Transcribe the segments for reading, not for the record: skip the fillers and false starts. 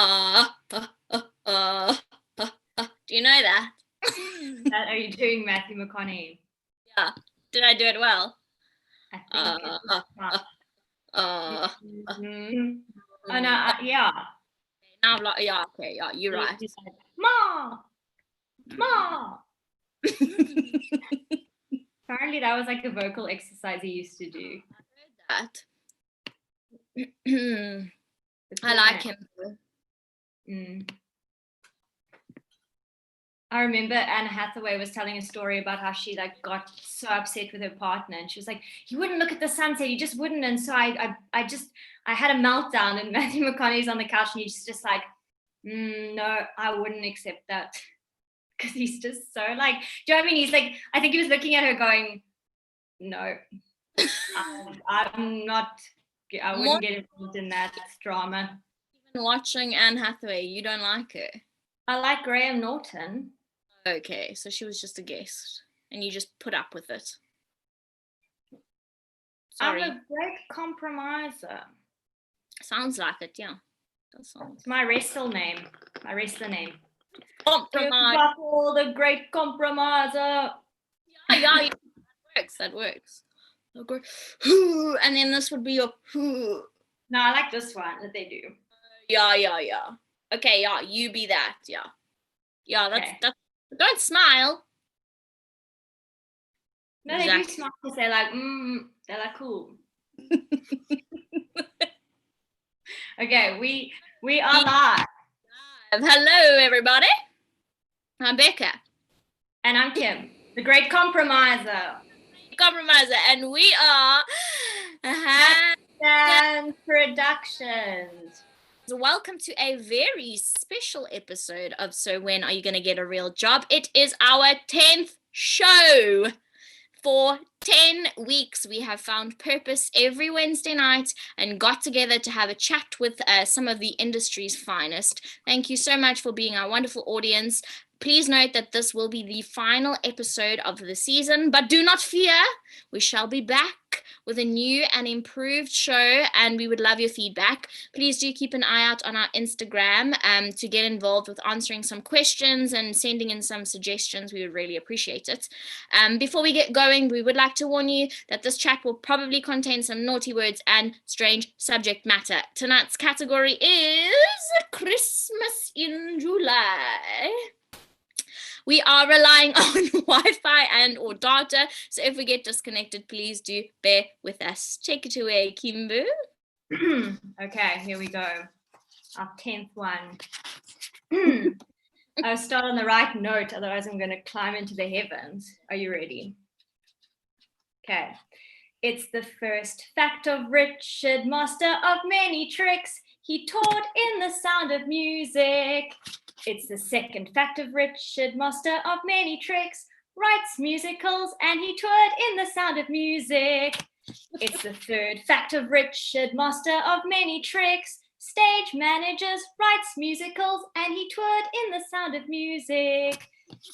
Do you know that? Are you doing Matthew McConaughey? Yeah. Did I do it well? I think it was Oh no, yeah. Now I'm like, yeah, okay, yeah, you're right. You said, Ma! Apparently that was like a vocal exercise he used to do. I heard that. I like him. I remember Anne Hathaway was telling a story about how she like got so upset with her partner, and she was like, "You wouldn't look at the sunset, you just wouldn't." And so I had a meltdown, and Matthew McConaughey's on the couch, and he's just like, "No, I wouldn't accept that," because he's just so like, do you know what I mean? He's like, I think he was looking at her going, "No, I'm not. I wouldn't get involved in that drama." Even watching Anne Hathaway, you don't like her? I like Graham Norton. Okay, so she was just a guest, and you just put up with it. Sorry. I'm a great compromiser. Sounds like it, yeah. It's my wrestler name. Compromise. The great compromiser. Yeah, that works. And then this would be your. No, I like this one that they do. Yeah. Okay, yeah, you be that, yeah. Yeah, that's don't smile. No, exactly. They do smile because they're like cool. Okay, we are live. Hello, everybody. I'm Becca. And I'm Kim, the great compromiser. And we are Handstand Productions. Welcome to a very special episode of So When Are You Gonna Get a Real Job? It is our 10th show. For 10 weeks, we have found purpose every Wednesday night and got together to have a chat with some of the industry's finest. Thank you so much for being our wonderful audience. Please note that this will be the final episode of the season, but do not fear. We shall be back with a new and improved show, and we would love your feedback. Please do keep an eye out on our Instagram to get involved with answering some questions and sending in some suggestions. We would really appreciate it. Before we get going, we would like to warn you that this chat will probably contain some naughty words and strange subject matter. Tonight's category is Christmas in July. We are relying on Wi-Fi and or data, so if we get disconnected, please do bear with us. Take it away, Kimbo. Okay, here we go. Our 10th one. I'll start on the right note, otherwise I'm going to climb into the heavens. Are you ready? Okay. It's the first fact of Richard, master of many tricks. He taught in the sound of music. It's the second fact of Richard, master of many tricks, writes musicals and he toured in the sound of music. It's the third fact of Richard, master of many tricks, stage managers, writes musicals and he toured in the sound of music.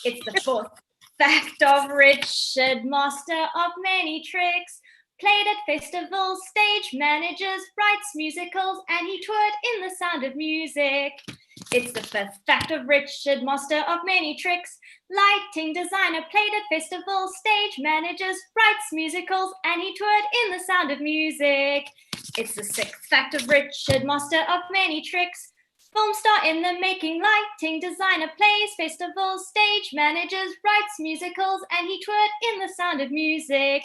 It's the fourth fact of Richard, master of many tricks, played at festivals, stage managers, writes musicals and he toured in the sound of music. It's the fifth fact of Richard, master of many tricks, lighting designer, played at festivals, stage managers, writes musicals, and he toured in the sound of music. It's the sixth fact of Richard, master of many tricks, film star in the making, lighting designer, plays festivals, stage managers, writes musicals, and he toured in the sound of music.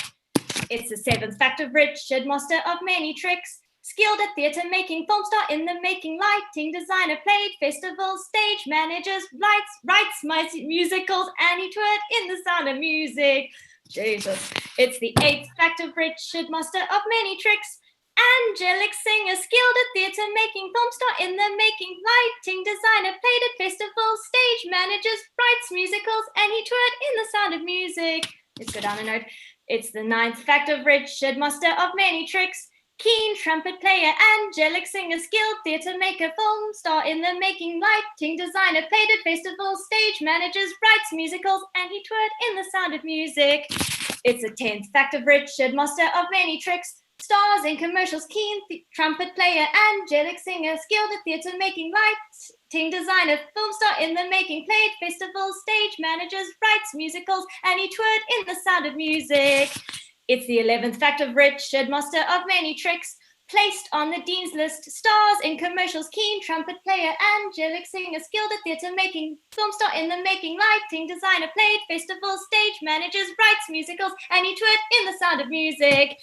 It's the seventh fact of Richard, master of many tricks, skilled at theatre making, film star in the making, lighting designer, played festivals, stage managers, writes musicals, and he toured in the sound of music. Jesus. It's the eighth fact of Richard, master of many tricks, angelic singer, skilled at theatre making, film star in the making, lighting designer, played at festivals, stage managers, writes musicals, and he toured in the sound of music. Let's go down a note. It's the ninth fact of Richard, master of many tricks, keen trumpet player, angelic singer, skilled theatre maker, film star in the making, lighting designer, played at festivals, stage managers, writes musicals, and he toured in the sound of music. It's the 10th fact of Richard, master of many tricks, Stars in commercials, keen trumpet player, angelic singer, skilled at theatre making, lighting designer, film star in the making, played festivals, stage managers, writes musicals, and he toured in The Sound of Music. It's the 11th fact of Richard, master of many tricks, placed on the Dean's List. Stars in commercials, keen trumpet player, angelic singer, skilled at theatre making, film star in the making, lighting designer, played festivals, stage managers, writes musicals, and he toured in The Sound of Music.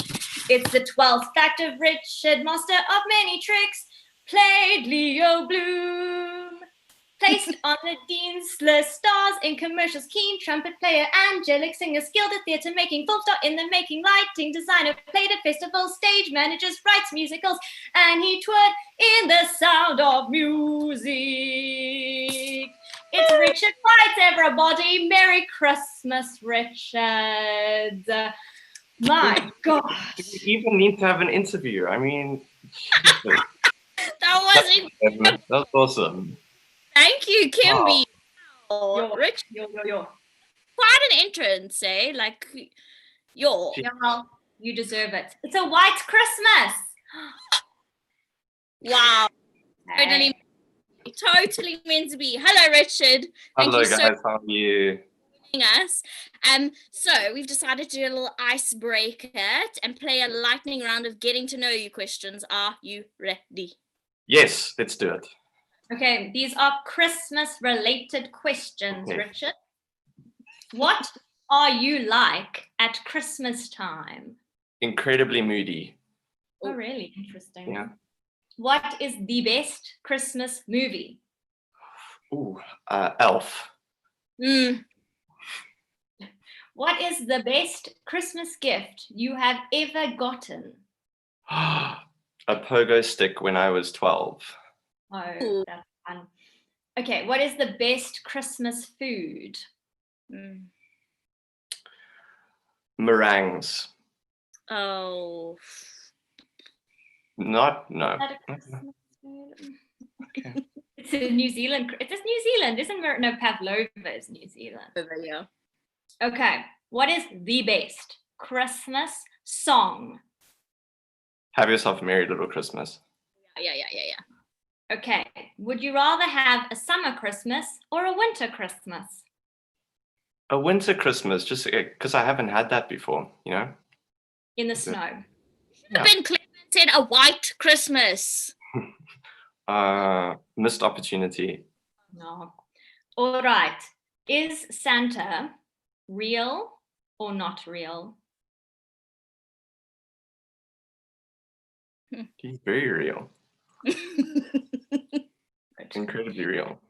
It's the 12th fact of Richard, master of many tricks, played Leo Bloom. Placed on the Dean's List, stars in commercials, keen trumpet player, angelic singer, skilled at theatre making, film star in the making, lighting designer, played at festivals, stage managers, writes musicals, and he toured in The Sound of Music. It's Richard White, everybody. Merry Christmas, Richard. My God. Do we even need to have an interview? I mean, Jesus. That was That's awesome. Thank you, Kimby. Yo. Rich, Yo. quite an entrance, eh? Like, yo. Yeah, well, you deserve it. It's a white Christmas. Wow. Hey. Totally meant to be. Hello, Richard. Thank Hello you so guys, how are you? joining us. So we've decided to do a little icebreaker and play a lightning round of getting to know you questions. Are you ready? Yes, let's do it. Okay, these are Christmas-related questions, Okay. Richard. What are you like at Christmas time? Incredibly moody. Oh, really? Interesting. Yeah. What is the best Christmas movie? Ooh, Elf. What is the best Christmas gift you have ever gotten? A pogo stick when I was 12. Oh, Ooh. that's fun. Okay, what is the best Christmas food? Meringues. Oh. No. Is that a Christmas food? Okay. It's in New Zealand. It's New Zealand, isn't it? No, pavlova is New Zealand. Yeah. Okay, what is the best Christmas song? Have yourself a merry little Christmas. Yeah. Okay, would you rather have a summer Christmas or a winter Christmas? A winter Christmas, just because I haven't had that before, you know? In the Okay. snow. Should have been clear and said a white Christmas. Missed opportunity. No. All right, is Santa real or not real? He's very real. Incredibly real.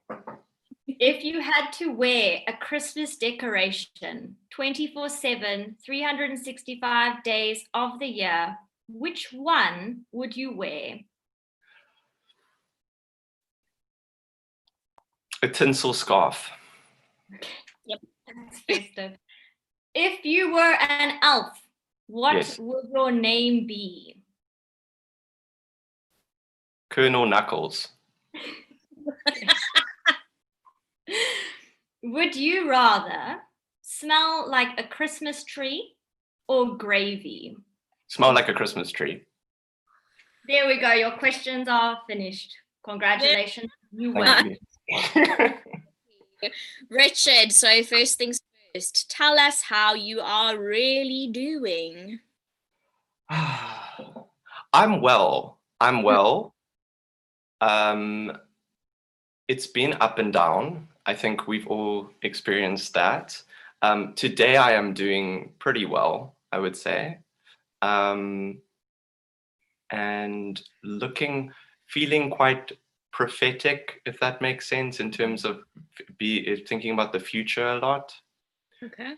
If you had to wear a Christmas decoration 24/7, 365 days of the year, which one would you wear? A tinsel scarf. That's festive. If you were an elf, what Yes. would your name be? Colonel Knuckles. Would you rather smell like a Christmas tree or gravy? Smell like a Christmas tree. There we go. Your questions are finished. Congratulations. You win. Thank you. Richard, so first things first, tell us how you are really doing. I'm well. It's been up and down. I think we've all experienced that. Today I am doing pretty well, I would say. And feeling quite prophetic, if that makes sense, in terms of thinking about the future a lot. Okay.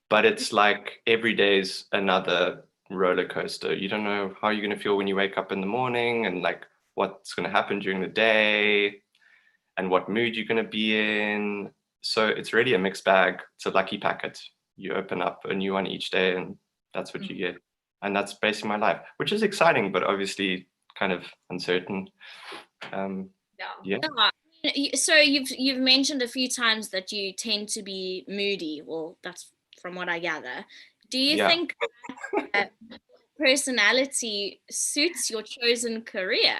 But it's like every day's another roller coaster. You don't know how you're going to feel when you wake up in the morning, and like what's going to happen during the day, and what mood you're going to be in. So it's really a mixed bag. It's a lucky packet. You open up a new one each day, and that's what you get. And that's basically my life, which is exciting, but obviously kind of uncertain. Yeah. So you've mentioned a few times that you tend to be moody. Well, that's from what I gather. Do you Yeah. think personality suits your chosen career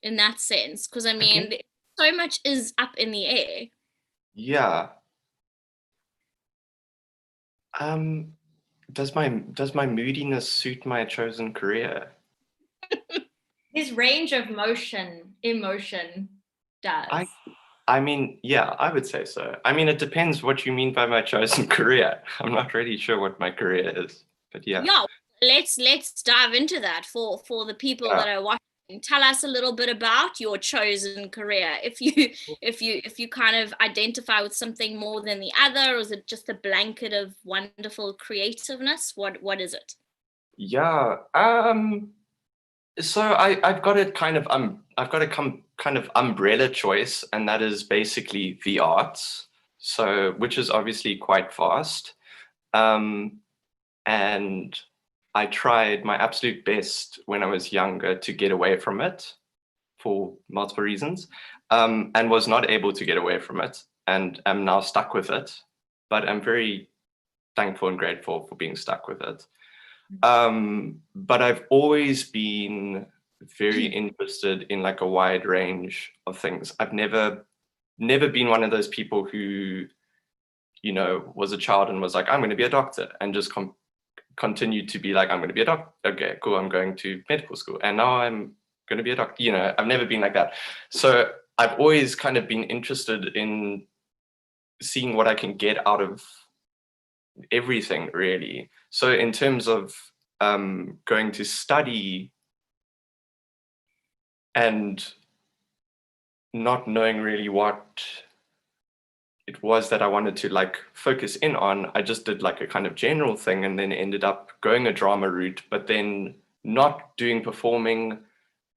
in that sense? Because I mean, so much is up in the air. Yeah. Does my moodiness suit my chosen career? His range of emotion does. I mean, yeah, I would say so. I mean, it depends what you mean by my chosen career. I'm not really sure what my career is, but yeah. Yeah, let's dive into that for the people that are watching. Tell us a little bit about your chosen career. If you kind of identify with something more than the other, or is it just a blanket of wonderful creativeness? What is it? Yeah. So I've got a kind of kind of umbrella choice, and that is basically the arts. So which is obviously quite vast. And I tried my absolute best when I was younger to get away from it for multiple reasons, and was not able to get away from it, and am now stuck with it. But I'm very thankful and grateful for being stuck with it. But I've always been very interested in like a wide range of things. I've never been one of those people who, you know, was a child and was like, I'm going to be a doctor, and just continued to be like, I'm going to be a doctor. Okay, cool. I'm going to medical school, and now I'm going to be a doctor. You know, I've never been like that. So I've always kind of been interested in seeing what I can get out of everything, really. So in terms of going to study and not knowing really what it was that I wanted to like focus in on, I just did like a kind of general thing, and then ended up going a drama route, but then not doing performing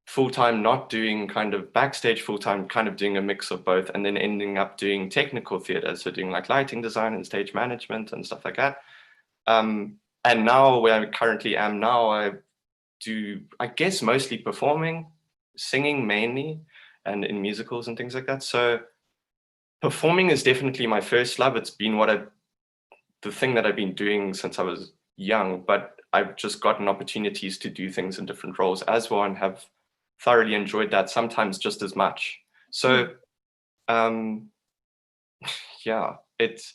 full-time, not doing kind of backstage full-time, kind of doing a mix of both, and then ending up doing technical theater, so doing like lighting design and stage management and stuff like that. And now where I currently am now, I do, I guess, mostly performing, singing mainly, and in musicals and things like that. So performing is definitely my first love. It's been the thing that I've been doing since I was young, but I've just gotten opportunities to do things in different roles as well, and have thoroughly enjoyed that, sometimes just as much. So yeah, it's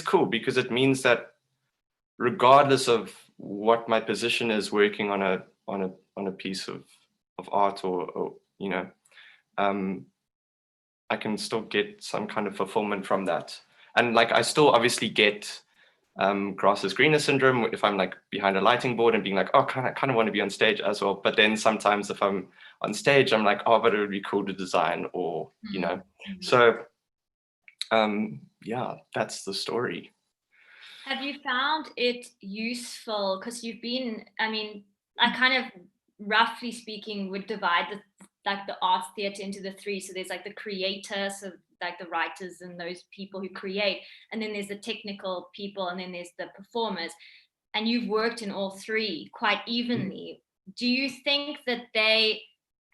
cool, because it means that regardless of what my position is working on a piece of art, or you know, I can still get some kind of fulfillment from that. And like, I still obviously get grass is greener syndrome if I'm like behind a lighting board and being like, oh, I kind of want to be on stage as well. But then sometimes if I'm on stage, I'm like, oh, but it would be cool to design, or you know. So yeah, that's the story. Have you found it useful, because you've been, I mean, I kind of, roughly speaking, would divide the arts theatre into the three. So there's like the creators, so like the writers and those people who create, and then there's the technical people, and then there's the performers. And you've worked in all three quite evenly. Do you think that they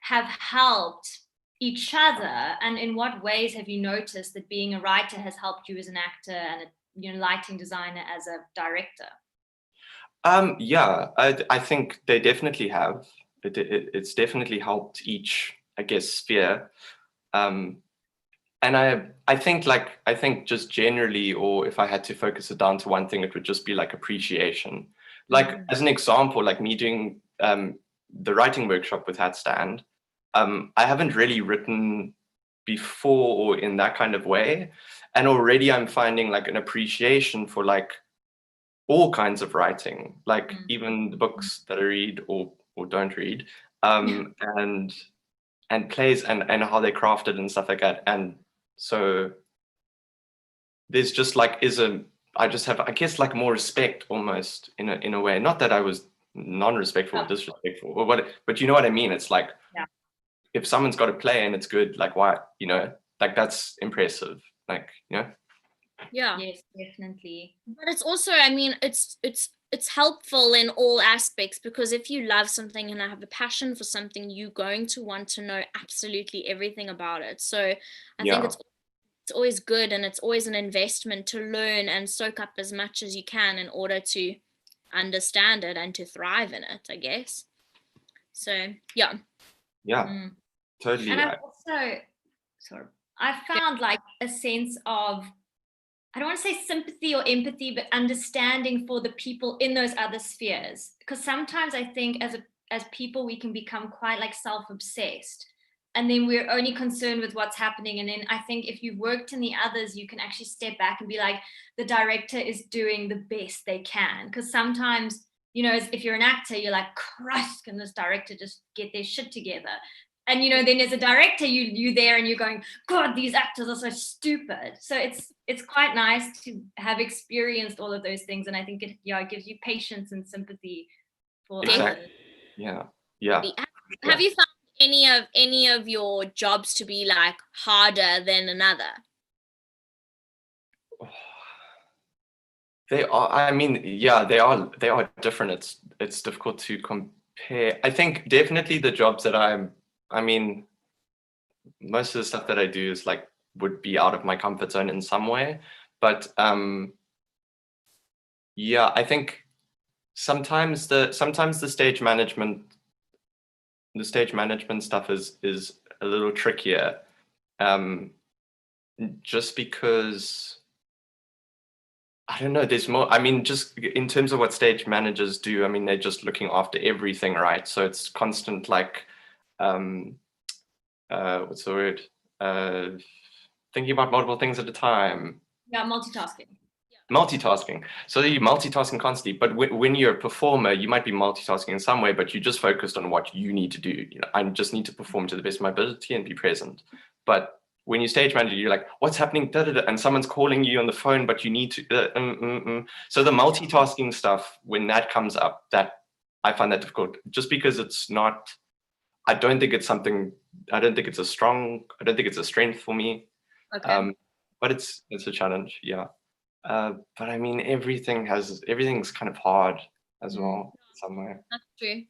have helped each other? And in what ways have you noticed that being a writer has helped you as an actor, and a lighting designer as a director? Yeah, I think they definitely have. It's definitely helped each, I guess, sphere. And I think just generally, or if I had to focus it down to one thing, it would just be like appreciation. Like as an example, like me doing the writing workshop with Hatstand, I haven't really written before or in that kind of way. And already I'm finding like an appreciation for like all kinds of writing, like even the books that I read or don't read, and plays, and how they're crafted and stuff like that. And so there's just like I just have, I guess, like more respect almost in a way. Not that I was non-respectful or disrespectful or what, but you know what I mean? It's like, if someone's got a play and it's good, like why, you know, like that's impressive. Like, you know? Yeah. Yes, definitely. But it's also, I mean, it's helpful in all aspects, because if you love something and have a passion for something, you're going to want to know absolutely everything about it. So I think it's it's always good, and it's always an investment to learn and soak up as much as you can in order to understand it and to thrive in it, I guess. So yeah. Yeah, totally. And I've also I found like a sense of, I don't want to say sympathy or empathy, but understanding for the people in those other spheres. Because sometimes I think as people, we can become quite like self-obsessed. And then we're only concerned with what's happening. And then I think if you've worked in the others, you can actually step back and be like, the director is doing the best they can. Because sometimes, you know, if you're an actor, you're like, Christ, can this director just get their shit together? And, you know, then as a director, you there and you're going, God, these actors are so stupid. So it's quite nice to have experienced all of those things. And I think it gives you patience and sympathy for Exactly. others. Yeah. Have you found any of your jobs to be like harder than another? They are, I mean, yeah, they are different. It's difficult to compare. I think definitely the jobs that I mean, most of the stuff that I do is like would be out of my comfort zone in some way. But yeah, I think sometimes the stage management stuff is a little trickier. Just because I don't know, there's more. I mean, just in terms of what stage managers do, I mean, they're just looking after everything, right? So it's constant like what's the word? Thinking about multiple things at a time. Yeah, multitasking. So you're multitasking constantly, but when you're a performer, you might be multitasking in some way, but you just focused on what you need to do. You know, I just need to perform to the best of my ability and be present. But when you stage manager, you're like, what's happening? Da, da, da, and someone's calling you on the phone, but you need to. So the multitasking stuff, when that comes up, that I find that difficult, just because it's not. I don't think it's a strength for me. Okay. But it's a challenge, yeah. But I mean, everything's kind of hard as well, somewhere. That's true.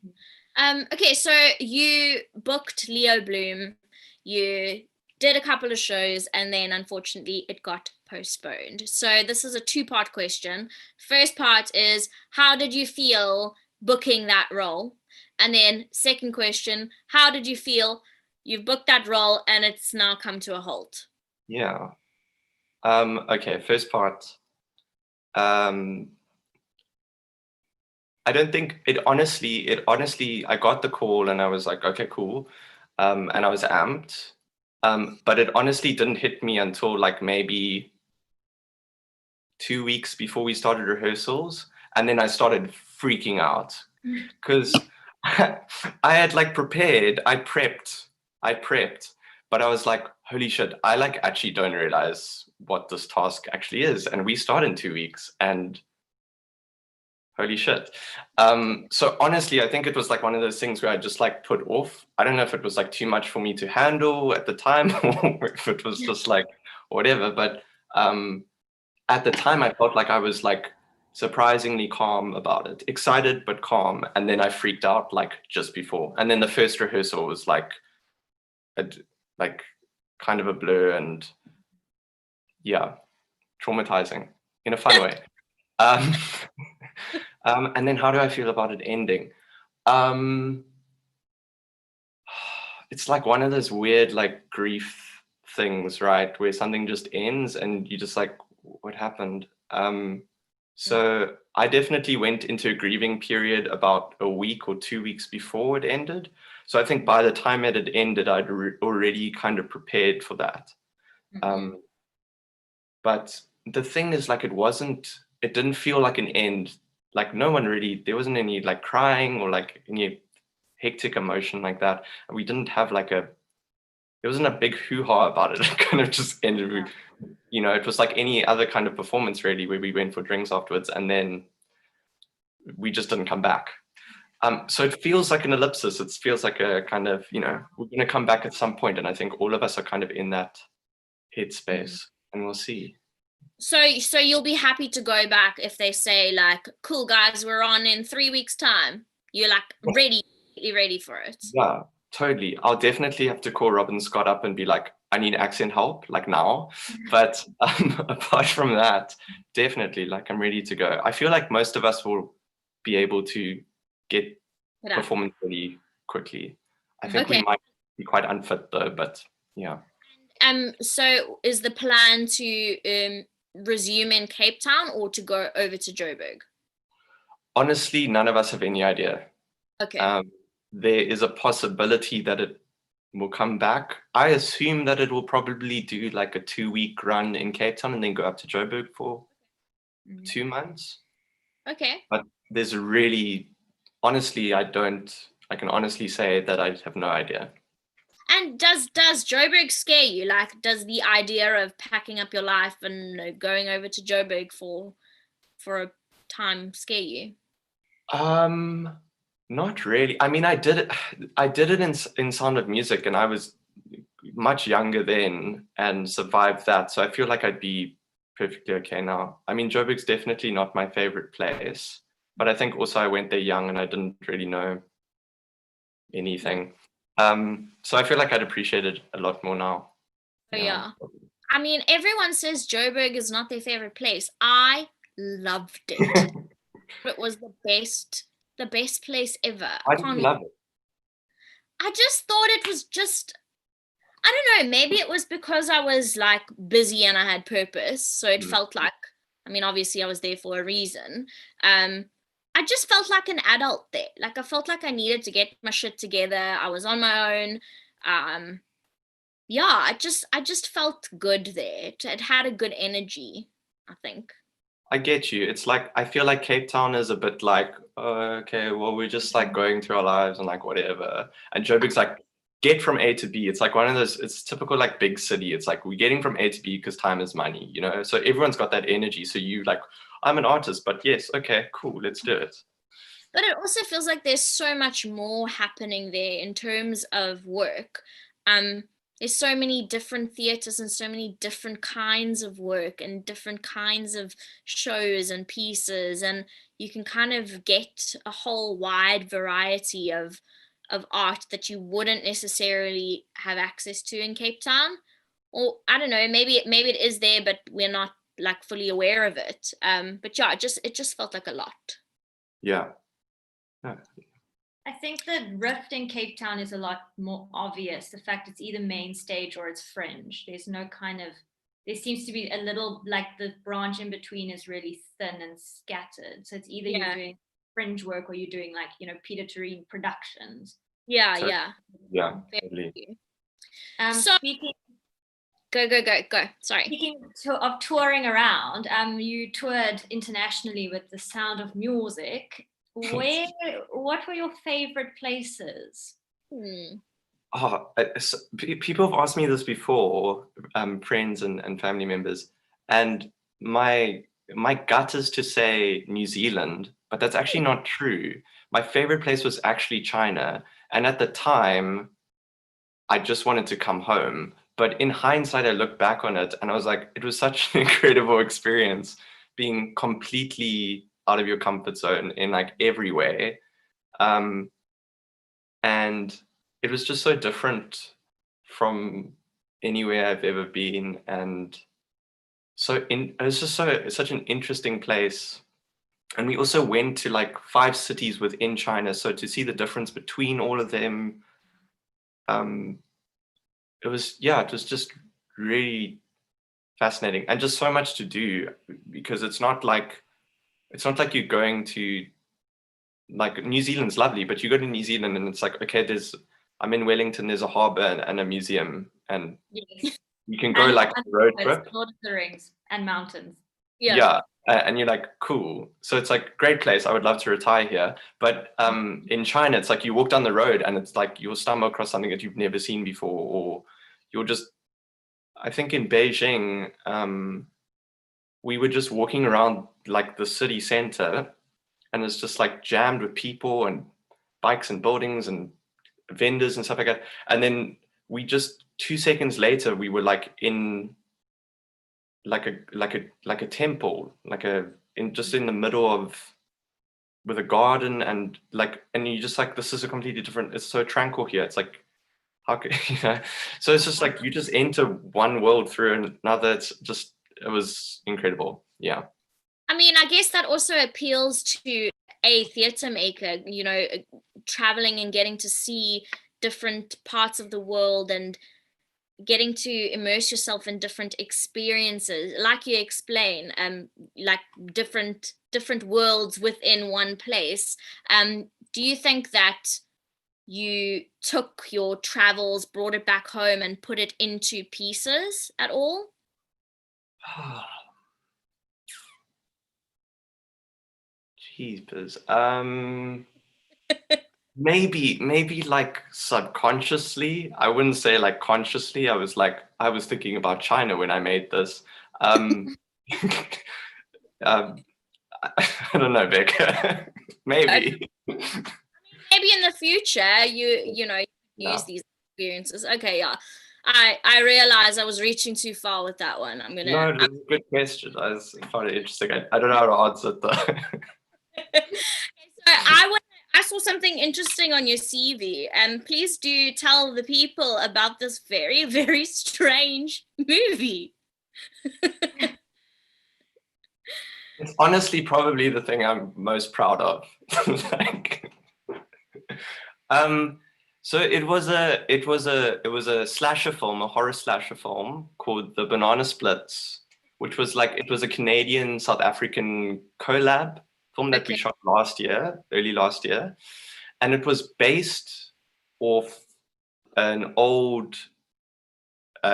Okay, so you booked Leo Bloom, you did a couple of shows, and then unfortunately it got postponed. So this is a two-part question. First part is, how did you feel booking that role? And then second question, how did you feel you've booked that role and it's now come to a halt? Yeah. Okay, first part. I don't think it honestly, I got the call and I was like, okay, cool. And I was amped. But it honestly didn't hit me until like maybe 2 weeks before we started rehearsals. And then I started freaking out because I had like prepared, I prepped, but I was like, holy shit, I like actually don't realize what this task actually is. And we start in 2 weeks and holy shit. So honestly, I think it was like one of those things where I just like put off. I don't know if it was like too much for me to handle at the time or if it was just like whatever. But at the time I felt like I was like surprisingly calm about it, excited but calm. And then I freaked out like just before. And then the first rehearsal was like kind of a blur and yeah, traumatizing in a fun way. And then how do I feel about it ending? It's like one of those weird like grief things, right? Where something just ends and you just like, what happened? So I definitely went into a grieving period about a week or 2 weeks before it ended. So I think by the time it had ended, I'd already kind of prepared for that. But the thing is, like, it didn't feel like an end. Like there wasn't any like crying or like any hectic emotion like that. And we didn't have like there wasn't a big hoo-ha about it. It kind of just ended. Yeah. You know, it was like any other kind of performance really, where we went for drinks afterwards and then we just didn't come back. So it feels like an ellipsis. It feels like a kind of, you know, we're going to come back at some point, and I think all of us are kind of in that headspace, and we'll see. So you'll be happy to go back if they say like, cool guys, we're on in 3 weeks time. You're like ready for it. Yeah, totally. I'll definitely have to call Robin Scott up and be like, I need accent help like now. But apart from that, definitely like I'm ready to go. I feel like most of us will be able to get Yeah. performance really quickly. I think Okay. we might be quite unfit though, but yeah. So is the plan to resume in Cape Town or to go over to Joburg? Honestly, none of us have any idea. Okay. There is a possibility that it will come back. I assume that it will probably do like a 2-week run in Cape Town and then go up to Joburg for 2 months. Okay. But there's really, honestly, I can honestly say that I have no idea. And does Joburg scare you? Like, does the idea of packing up your life and going over to Joburg for a time scare you? Not really. I mean, I did it in Sound of Music, and I was much younger then and survived that. So I feel like I'd be perfectly okay now. I mean, Joburg's definitely not my favorite place, but I think also I went there young and I didn't really know anything. So I feel like I'd appreciate it a lot more now. Oh, yeah. I mean, everyone says Joburg is not their favorite place. I loved it. It was the best place ever. I didn't love it. I just thought it was just, I don't know, maybe it was because I was like busy and I had purpose. So it felt like, I mean, obviously I was there for a reason. I just felt like an adult there. Like I felt like I needed to get my shit together. I was on my own. Yeah, I just felt good there. It had a good energy, I think. I get you. It's like I feel like Cape Town is a bit like, okay, well, we're just like going through our lives and like whatever. And Joburg's like get from A to B. It's like one of those. It's typical like big city. It's like we're getting from A to B because time is money, you know. So everyone's got that energy. So you like, I'm an artist, but yes, okay, cool, let's do it. But it also feels like there's so much more happening there in terms of work. There's so many different theaters and so many different kinds of work and different kinds of shows and pieces, and you can kind of get a whole wide variety of art that you wouldn't necessarily have access to in Cape Town. Or I don't know, maybe it is there, but we're not like fully aware of it. But yeah, it just felt like a lot. Yeah. I think the rift in Cape Town is a lot more obvious. The fact it's either main stage or it's fringe. There's no kind of, there seems to be a little, like the branch in between is really thin and scattered. So it's either you're doing fringe work or you're doing like, you know, Peter Turine productions. Yeah, So, yeah. Yeah, totally. So speaking go. Sorry. Speaking of touring around, you toured internationally with the Sound of Music. What were your favorite places? People have asked me this before, friends and family members, and my gut is to say New Zealand, but that's actually not true. My favorite place was actually China, and at the time, I just wanted to come home. But in hindsight, I look back on it and I was like, it was such an incredible experience, being completely out of your comfort zone in like every way. And it was just so different from anywhere I've ever been. And it was just such an interesting place. And we also went to like 5 cities within China. So to see the difference between all of them, it was just really fascinating and just so much to do, because it's not like you're going to, like, New Zealand's lovely, but you go to New Zealand and it's like, okay, I'm in Wellington, there's a harbor and a museum, and you can go like a road trip. Lord of the Rings and mountains. Yeah. And you're like, cool. So it's like, great place. I would love to retire here. But in China, it's like you walk down the road and it's like you'll stumble across something that you've never seen before, or you'll just, I think in Beijing, we were just walking around like the city center, and it's just like jammed with people and bikes and buildings and vendors and stuff like that. And then we just 2 seconds later, we were like in like a temple, just in the middle of, with a garden, and you just like, this is a completely different, it's so tranquil here. It's like how could you know? So it's just like you just enter one world through another. It was incredible. Yeah. I mean, I guess that also appeals to a theatre maker, traveling and getting to see different parts of the world and getting to immerse yourself in different experiences, like you explain, like different worlds within one place. Do you think that you took your travels, brought it back home, and put it into pieces at all? Jeepers. Maybe like subconsciously. I wouldn't say like consciously. I was thinking about China when I made this. Um, um, I don't know, Becca. Maybe. Maybe in the future you know use Yeah. these experiences. Okay, yeah. I realize I was reaching too far with that one. I'm No, gonna that's a good question. I found it interesting. I don't know how to answer it though. So I saw something interesting on your CV, and please do tell the people about this very, very strange movie. It's honestly probably the thing I'm most proud of. Like, so it was a slasher film, a horror slasher film called The Banana Splits, which was it was a Canadian South African collab film that we Okay. shot early last year, and it was based off an old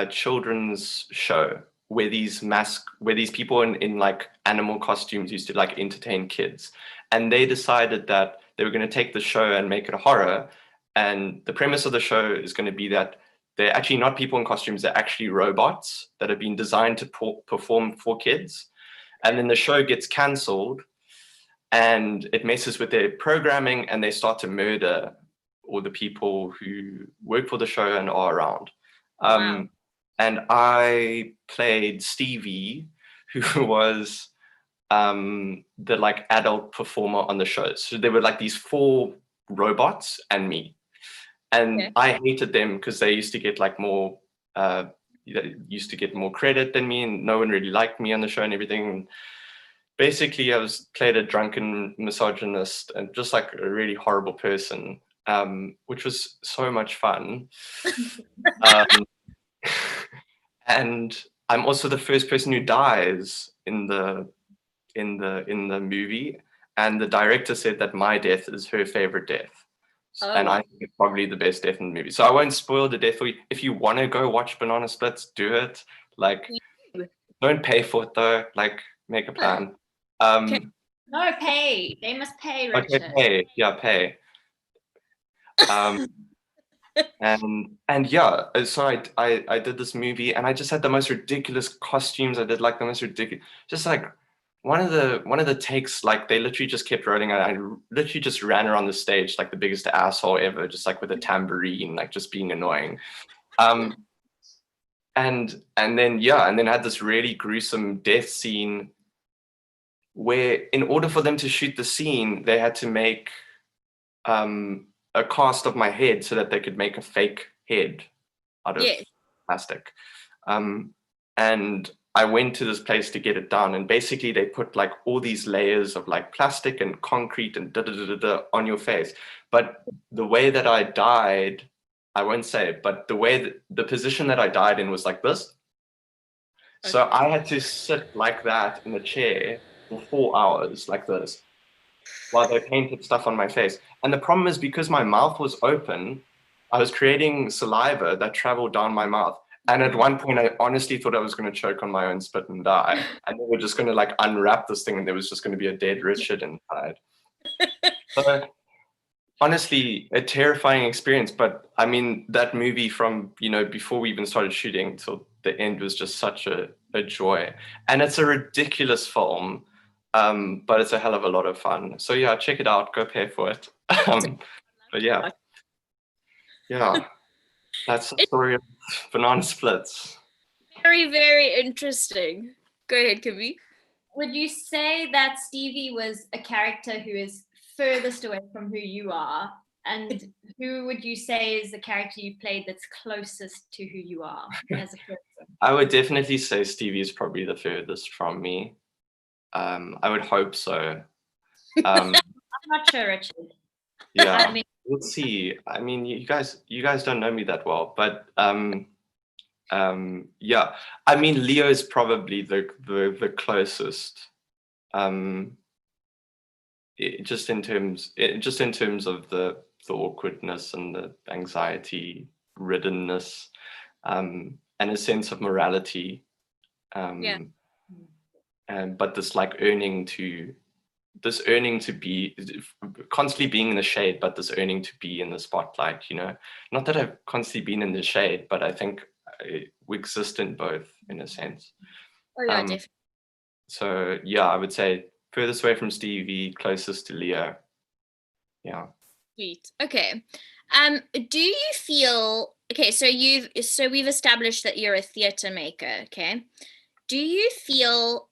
children's show where these people in like animal costumes used to like entertain kids, and they decided that they were going to take the show and make it a horror. And the premise of the show is going to be that they're actually not people in costumes, they're actually robots that have been designed to perform for kids. And then the show gets cancelled and it messes with their programming, and they start to murder all the people who work for the show and are around. Wow. And I played Stevie, who was the like adult performer on the show. So there were like these 4 robots and me. And Okay. I hated them because they used to get like more used to get more credit than me, and no one really liked me on the show and everything. Basically, I played a drunken misogynist and just like a really horrible person, which was so much fun. Um, and I'm also the first person who dies in the movie, and the director said that my death is her favorite death. Oh, And wow. I think it's probably the best death in the movie. So I won't spoil the death for you. If you want to go watch Banana Splits, do it. Like, don't pay for it though. Like, make a plan. No, pay. They must pay, Okay, Richard. pay. Yeah, pay. And yeah, so I did this movie, and I just had the most ridiculous costumes. I did like the most ridiculous, just like one of the takes, like they literally just kept rolling, and I literally just ran around the stage like the biggest asshole ever, just like with a tambourine, like just being annoying. And then had this really gruesome death scene where, in order for them to shoot the scene, they had to make a cast of my head so that they could make a fake head out of plastic. And I went to this place to get it done, and basically they put like all these layers of like plastic and concrete and on your face. But the way that I died, I won't say it, but the position that I died in was like this. So I had to sit like that in a chair for 4 hours like this while they painted stuff on my face. And the problem is, because my mouth was open, I was creating saliva that traveled down my mouth. And at one point, I honestly thought I was going to choke on my own spit and die. And they were just going to like unwrap this thing, and there was just going to be a dead Richard inside. So honestly, a terrifying experience. But I mean, that movie from, before we even started shooting till the end was just such a joy. And it's a ridiculous film. But it's a hell of a lot of fun. So yeah, check it out. Go pay for it. But yeah, that's the story of Banana Splits. Very, very interesting. Go ahead, Kimmy. Would you say that Stevie was a character who is furthest away from who you are, And who would you say is the character you played that's closest to who you are as a person? I would definitely say Stevie is probably the furthest from me. I would hope so. I'm not sure, Richard. Yeah, I mean, we'll see. I mean, you guys don't know me that well, but yeah. I mean, Leo is probably the closest. Just in terms of the awkwardness and the anxiety riddenness, and a sense of morality. Yeah. But this like earning to be constantly being in the shade, but this earning to be in the spotlight, you know. Not that I've constantly been in the shade, but I think we exist in both in a sense. Oh yeah, definitely. So yeah, I would say furthest away from Stevie, closest to Leo. Yeah. Sweet. Okay. Do you feel okay? So we've established that you're a theater maker. Okay. Do you feel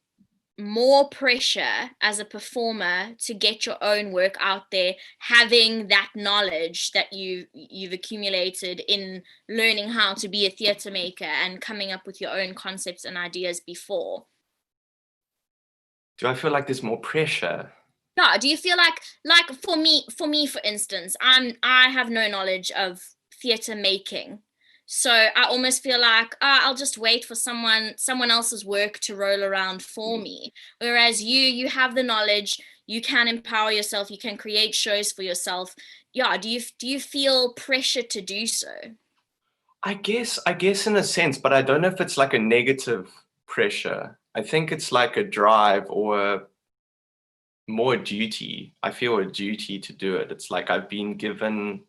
more pressure as a performer to get your own work out there, having that knowledge that you've accumulated in learning how to be a theater maker and coming up with your own concepts and ideas before? Do I feel like there's more pressure? Yeah, do you feel like for me for instance, I have no knowledge of theater making. So I almost feel like I'll just wait for someone else's work to roll around for me. Whereas you have the knowledge, you can empower yourself, you can create shows for yourself. Yeah, do you feel pressure to do so? I guess in a sense, but I don't know if it's like a negative pressure. I think it's like a drive or more duty. I feel a duty to do it. It's like I have been given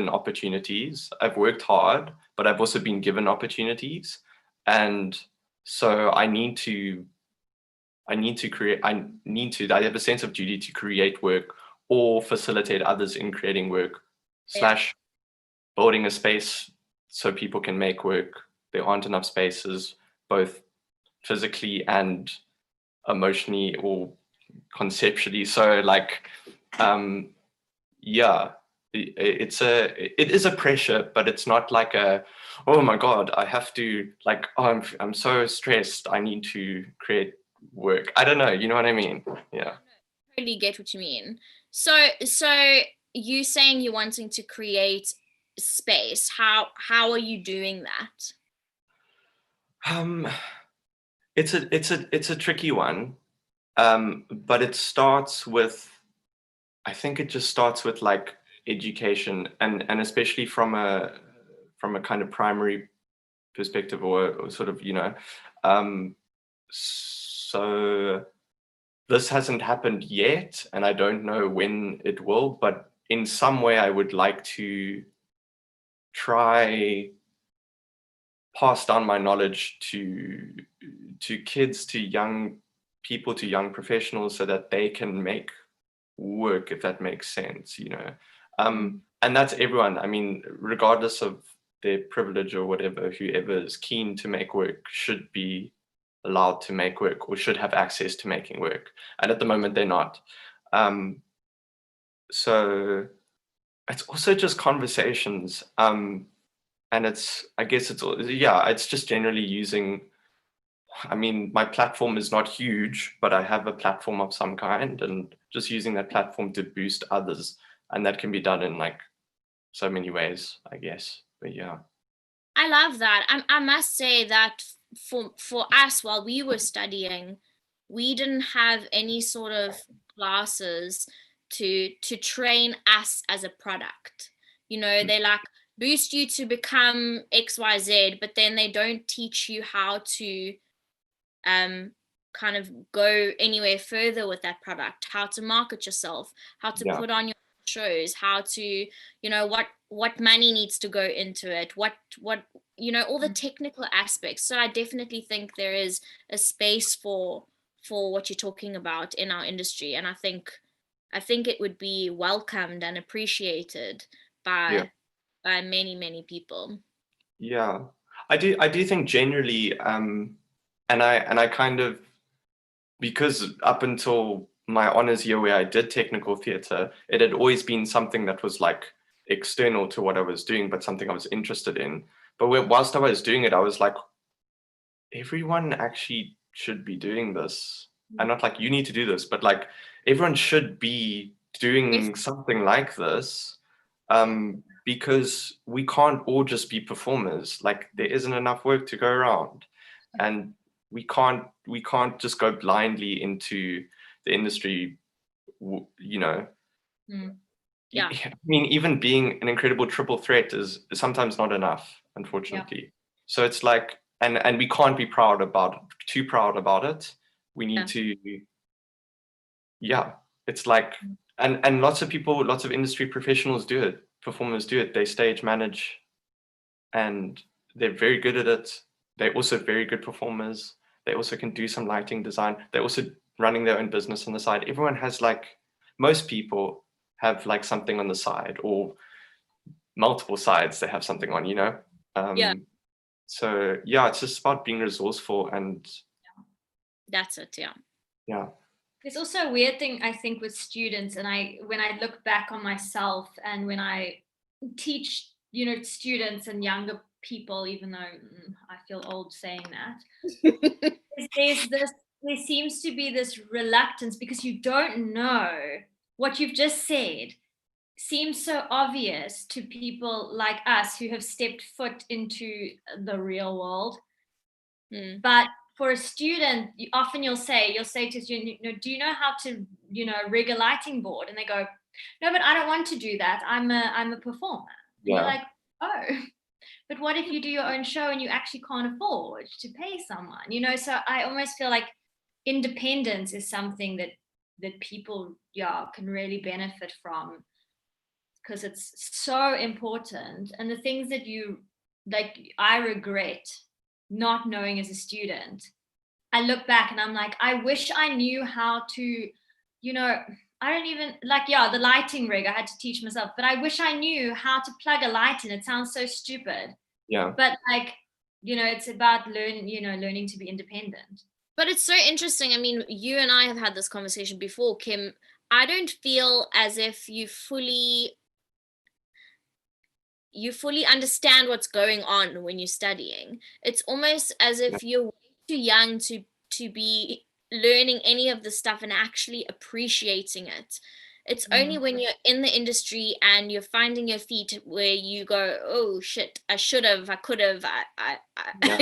opportunities. I've worked hard, but I've also been given opportunities. And so I have a sense of duty to create work or facilitate others in creating work, slash building a space so people can make work. There aren't enough spaces, both physically and emotionally or conceptually. So like, yeah, it is a pressure, but it's not like a, oh my God, I have to like, oh, I'm so stressed, I need to create work. I don't know, you know what I mean? Yeah. I totally get what you mean. So you saying you're wanting to create space, how are you doing that? It's a tricky one. But it starts with, I think it just starts with like education, and especially from a kind of primary perspective, or sort of, you know, so this hasn't happened yet, and I don't know when it will, but in some way I would like to try pass down my knowledge to kids, to young people, to young professionals, so that they can make work, if that makes sense, you know. And that's everyone. I mean, regardless of their privilege or whatever, whoever is keen to make work should be allowed to make work, or should have access to making work. And at the moment, they're not. So it's also just conversations. And I guess it's just generally using, I mean, my platform is not huge, but I have a platform of some kind, and just using that platform to boost others. And that can be done in like so many ways, I guess. But yeah. I love that. I must say that for us, while we were studying, we didn't have any sort of classes to train us as a product. You know, they like boost you to become XYZ, but then they don't teach you how to kind of go anywhere further with that product, how to market yourself, how to put on your shows, how to, you know, what money needs to go into it, what you know, all the technical aspects. So I definitely think there is a space for what you're talking about in our industry, and I think it would be welcomed and appreciated by many people. Yeah, I do think generally, and I kind of, because up until my honors year where I did technical theatre, it had always been something that was like external to what I was doing, but something I was interested in. But whilst I was doing it, I was like, everyone actually should be doing this. And not like you need to do this, but like everyone should be doing something like this, because we can't all just be performers. Like there isn't enough work to go around, and we can't just go blindly into the industry, you know. Yeah. I mean, even being an incredible triple threat is sometimes not enough, unfortunately. So it's like, and we can't be too proud about it. We need to, it's like, and lots of people, lots of industry professionals do it, performers do it. They stage manage, and they're very good at it. They're also very good performers. They also can do some lighting design. They're also running their own business on the side. Everyone has like, most people have like something on the side, or multiple sides they have something on, you know? So yeah, it's just about being resourceful, and that's it. Yeah. There's also a weird thing, I think, with students, and when I look back on myself and when I teach, you know, students and younger people, even though I feel old saying that, there seems to be this reluctance because you don't know what you've just said. Seems so obvious to people like us who have stepped foot into the real world. But for a student, you'll say to a student, you know, do you know how to, you know, rig a lighting board? And they go, no, but I don't want to do that. I'm a performer. And you're like, oh, but what if you do your own show and you actually can't afford to pay someone, you know? So I almost feel like independence is something that people, can really benefit from, because it's so important. And the things that I regret not knowing as a student, I look back and I'm like, I wish I knew how to, you know, I don't even the lighting rig I had to teach myself, but I wish I knew how to plug a light in. It sounds so stupid. Yeah. But like, you know, it's about learning to be independent. But it's so interesting. I mean, you and I have had this conversation before, Kim. I don't feel as if you fully understand what's going on when you're studying. It's almost as if you're way too young to be learning any of the stuff and actually appreciating it. It's only when you're in the industry and you're finding your feet where you go, oh shit, I could have, I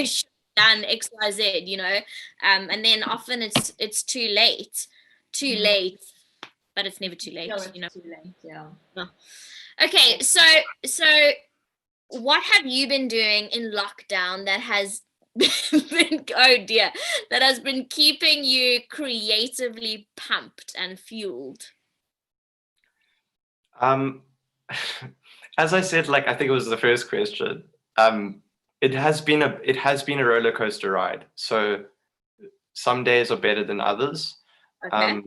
should have done XYZ, you know. And then often it's too late, but it's never too late, you know. Too late, yeah. Okay, so what have you been doing in lockdown that has that has been keeping you creatively pumped and fueled? As I said, like I think it was the first question. It has been a roller coaster ride. So some days are better than others. Okay.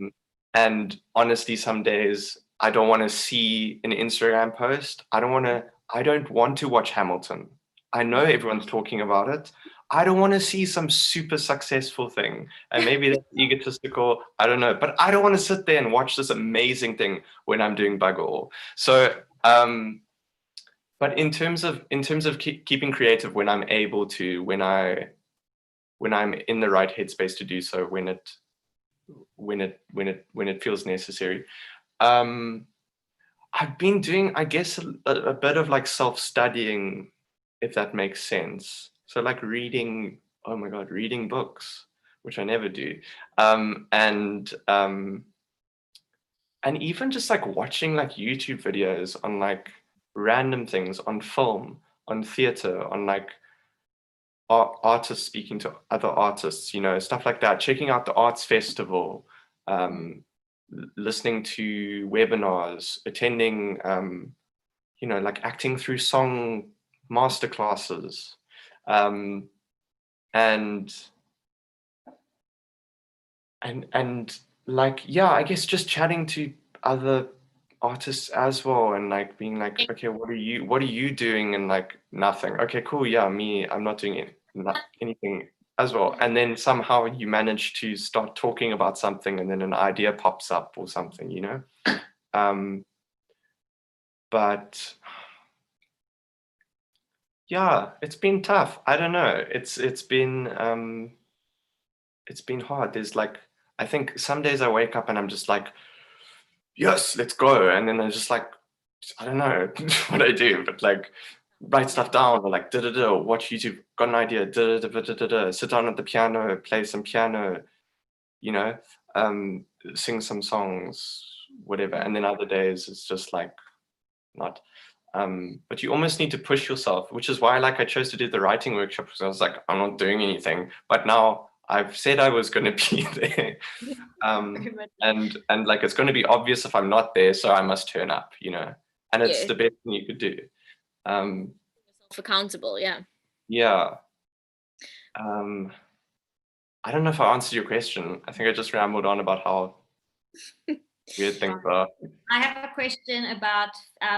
And honestly, some days I don't want to see an Instagram post. I don't want to watch Hamilton. I know everyone's talking about it. I don't want to see some super successful thing. And maybe that's egotistical, I don't know. But I don't want to sit there and watch this amazing thing when I'm doing bugger all. So, but in terms of keeping creative, when I'm able to, when I'm in the right headspace to do so, when it feels necessary, I've been doing, I guess, a bit of like self-studying, if that makes sense. So like reading books, which I never do. And even just like watching like YouTube videos on like random things, on film, on theater, on like artists speaking to other artists, you know, stuff like that, checking out the arts festival, listening to webinars, attending, you know, like acting through song masterclasses, and like, yeah, I guess just chatting to other artists as well, and like being like, okay, what are you doing? And like, nothing. Okay, cool. Yeah, me, I'm not doing anything as well. And then somehow you manage to start talking about something and then an idea pops up or something, you know? But yeah, it's been tough. I don't know. It's been hard. There's like, I think some days I wake up and I'm just like, yes, let's go. And then I'm just like, I don't know what I do, but like write stuff down or like watch YouTube, got an idea, sit down at the piano, play some piano, you know, sing some songs, whatever. And then other days it's just like not. But you almost need to push yourself, which is why like I chose to do the writing workshop, because I was like, I'm not doing anything. But now I've said I was going to be there. And like it's going to be obvious if I'm not there, so I must turn up, you know. And it's the best thing you could do. Yourself accountable, yeah. Yeah. I don't know if I answered your question. I think I just rambled on about how weird things are. I have a question about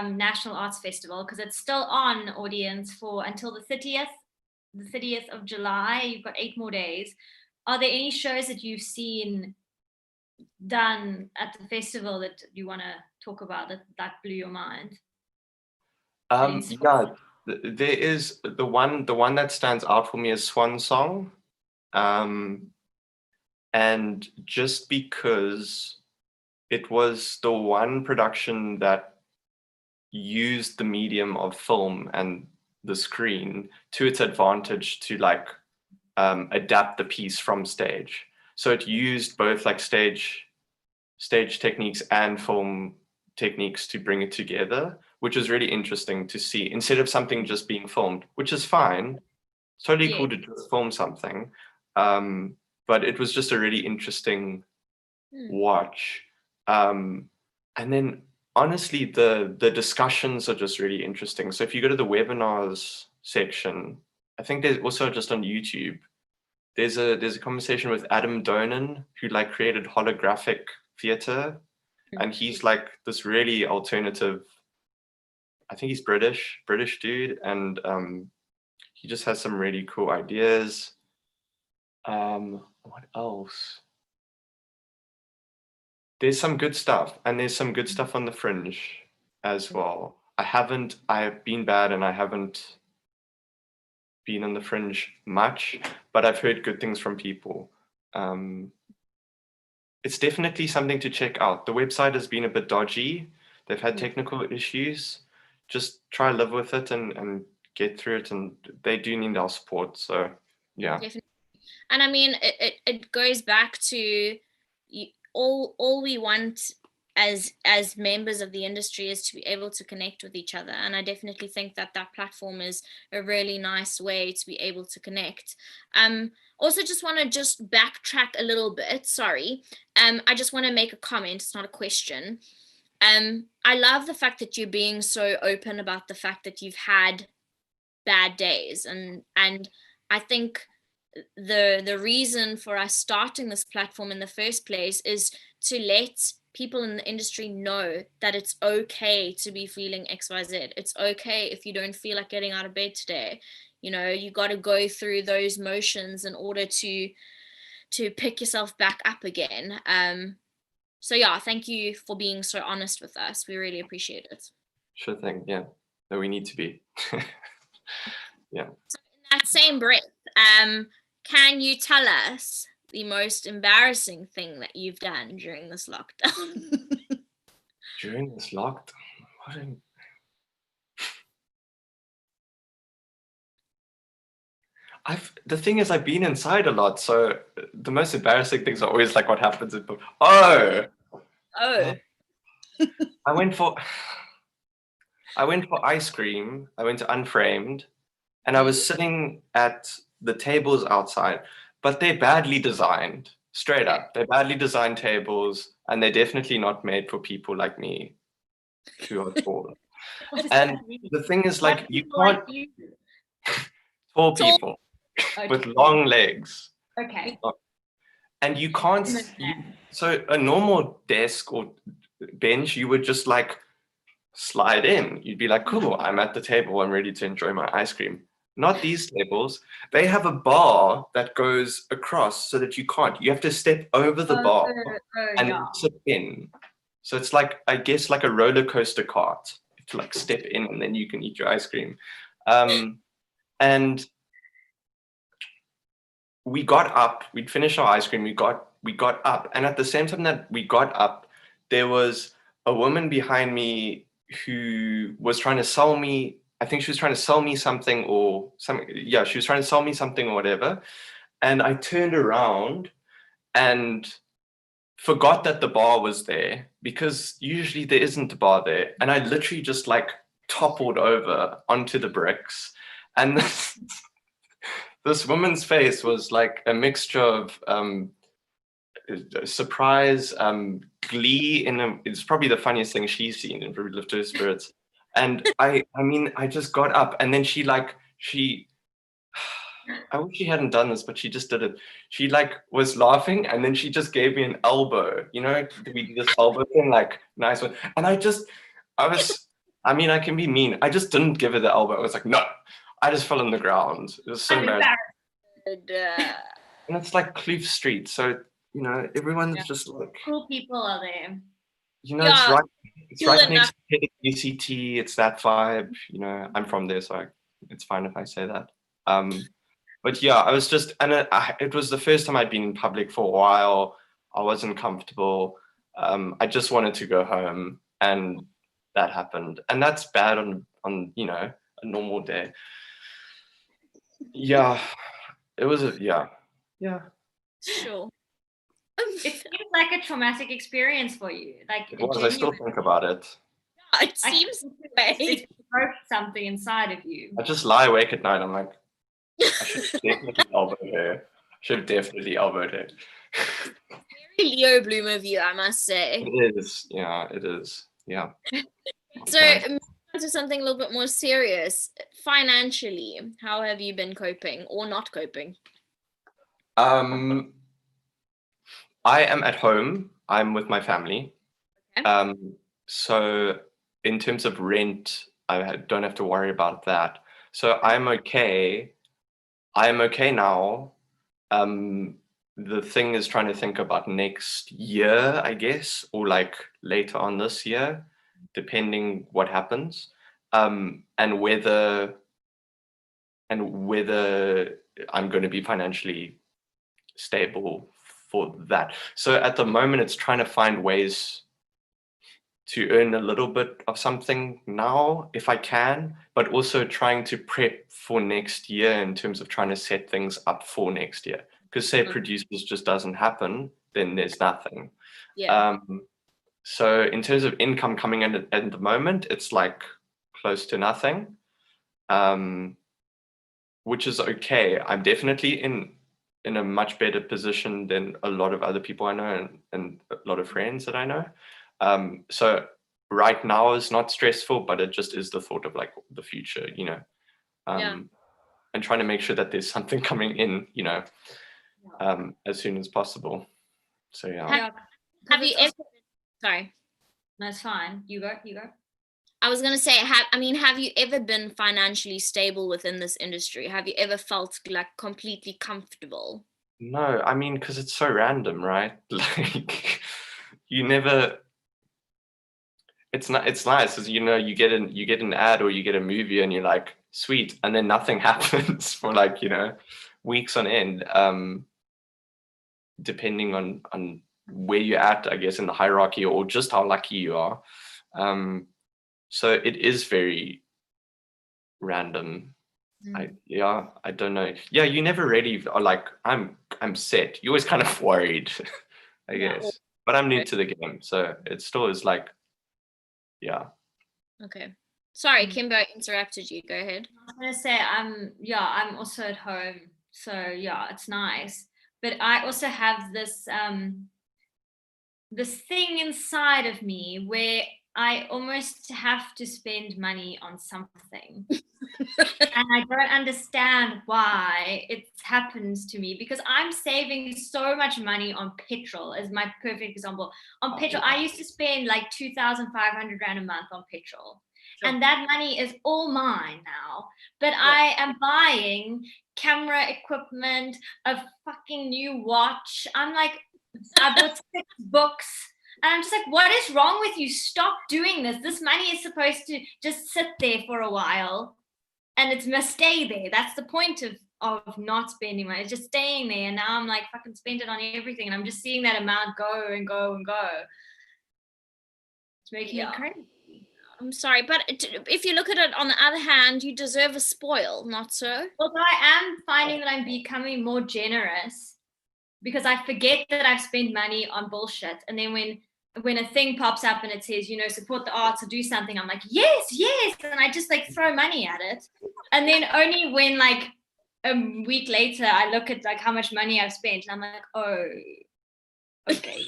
National Arts Festival, because it's still on, audience, for until the 30th of July. You've got 8 more days. Are there any shows that you've seen done at the festival that you want to talk about that blew your mind? Yeah, there is the one that stands out for me is Swan Song. And just because it was the one production that used the medium of film and the screen to its advantage to like adapt the piece from stage. So it used both like stage techniques and film techniques to bring it together, which is really interesting to see, instead of something just being filmed, which is fine. It's totally cool to just film something. But it was just a really interesting watch. And then honestly, the discussions are just really interesting. So if you go to the webinars section, I think there's also just on YouTube, there's a conversation with Adam Donan, who like created holographic theater. And he's like this really alternative, I think he's British dude. And he just has some really cool ideas. What else? There's some good stuff, and there's some good stuff on the Fringe as well. I've been bad and I haven't been on the Fringe much, but I've heard good things from people. It's definitely something to check out. The website has been a bit dodgy. They've had technical issues. Just try live with it and get through it, and they do need our support. So yeah. Definitely. And I mean, it goes back to all we want as members of the industry is to be able to connect with each other. And I definitely think that platform is a really nice way to be able to connect. Also just want to backtrack a little bit. Sorry. I just want to make a comment. It's not a question. I love the fact that you're being so open about the fact that you've had bad days. And I think the reason for us starting this platform in the first place is to let people in the industry know that it's okay to be feeling XYZ. It's okay if you don't feel like getting out of bed today. You know, you got to go through those motions in order to pick yourself back up again. So yeah, thank you for being so honest with us. We really appreciate it. Sure thing. Yeah. No, we need to be. Yeah. So in that same breath, can you tell us the most embarrassing thing that you've done during this lockdown? During this lockdown? The thing is, I've been inside a lot, so the most embarrassing things are always like what happens in I went for ice cream. I went to Unframed, and I was sitting at the tables outside, but they're badly designed, straight up. They're badly designed tables, and they're definitely not made for people like me who are tall. And the thing is, like, you can't tall people with long legs. Okay. And you can't, so a normal desk or bench, you would just like slide in. You'd be like, cool, I'm at the table, I'm ready to enjoy my ice cream. not these tables. They have a bar that goes across so that you can't. You have to step over the bar and yeah. then sit in. So it's like, I guess, like a roller coaster cart. You have to like step in and then you can eat your ice cream. And we got up, we'd finished our ice cream, we got up, and at the same time that we got up, there was a woman behind me who was trying to sell me, I think she was trying to sell me something or something. Yeah, she was trying to sell me something or whatever. And I turned around and forgot that the bar was there, because usually there isn't a bar there. And I literally just like toppled over onto the bricks. And this woman's face was like a mixture of surprise, glee. It's probably the funniest thing she's seen in Lift Her Spirits. And I mean, I just got up, and then she I wish she hadn't done this, but she just did it. She like was laughing, and then she just gave me an elbow. You know, we do this elbow thing, like nice one. And I mean, I can be mean. I just didn't give her the elbow. I was like, no. I just fell on the ground. It was so embarrassing. And it's like Kloof Street, so you know everyone's just like cool people are there. You know, it's right next to UCT. It's that vibe. You know, I'm from there, so it's fine if I say that. But yeah, I was just, and it was the first time I'd been in public for a while. I wasn't comfortable. I just wanted to go home, and that happened. And that's bad on you know, a normal day. Yeah, it was yeah. Sure. It seems like a traumatic experience for you. Like it was. I still think about it. Yeah, it seems it broke something inside of you. I just lie awake at night. I'm like, I should definitely elbow her. Should definitely elbow her. Very Leo Bloom of you, I must say. It is. Yeah, it is. Yeah. So, moving on to something a little bit more serious. Financially, how have you been coping or not coping? I am at home. I'm with my family. Okay. So in terms of rent, I don't have to worry about that. So I'm okay. I am okay now. The thing is trying to think about next year, I guess, or like later on this year, depending what happens, and whether I'm going to be financially stable for that. So at the moment, it's trying to find ways to earn a little bit of something now, if I can, but also trying to prep for next year in terms of trying to set things up for next year. Because say producers just doesn't happen, then there's nothing. Yeah. So in terms of income coming in at the moment, it's like close to nothing, which is okay. I'm definitely in a much better position than a lot of other people I know and a lot of friends that I know. So right now is not stressful, but it just is the thought of like the future, you know, and trying to make sure that there's something coming in, you know, as soon as possible. So yeah. Have you ever? Sorry. No, it's fine. You go. I was gonna say, have you ever been financially stable within this industry? Have you ever felt like completely comfortable? No, I mean, because it's so random, right? Like you never. It's nice, as you know, you get an ad or you get a movie and you're like, sweet, and then nothing happens for like, you know, weeks on end. Depending on where you're at, I guess, in the hierarchy, or just how lucky you are. So it is very random. I don't know. Yeah, you never really are like, I'm set. You're always kind of worried, I guess. But I'm new to the game, so it still is like, yeah. Okay. Sorry, Kimbo, I interrupted you. Go ahead. I was gonna say I'm also at home, so yeah, it's nice. But I also have this this thing inside of me where I almost have to spend money on something. And I don't understand why it happens to me, because I'm saving so much money on petrol as my perfect example. On petrol, I used to spend like 2,500 Rand a month on petrol. Sure. And that money is all mine now. But Yeah. I am buying camera equipment, a fucking new watch. I'm like, I bought 6 books. And I'm just like, what is wrong with you? Stop doing this. This money is supposed to just sit there for a while, and it must stay there. That's the point of not spending money. It's just staying there. And now I'm like, fucking spend it on everything. And I'm just seeing that amount go and go and go. It's making me crazy. I'm sorry, but if you look at it on the other hand, you deserve a spoil, not so? Although I am finding that I'm becoming more generous, because I forget that I've spent money on bullshit. And then when a thing pops up and it says, you know, support the arts or do something, I'm like, yes. And I just like throw money at it. And then only when like a week later, I look at like how much money I've spent, and I'm like, oh, okay.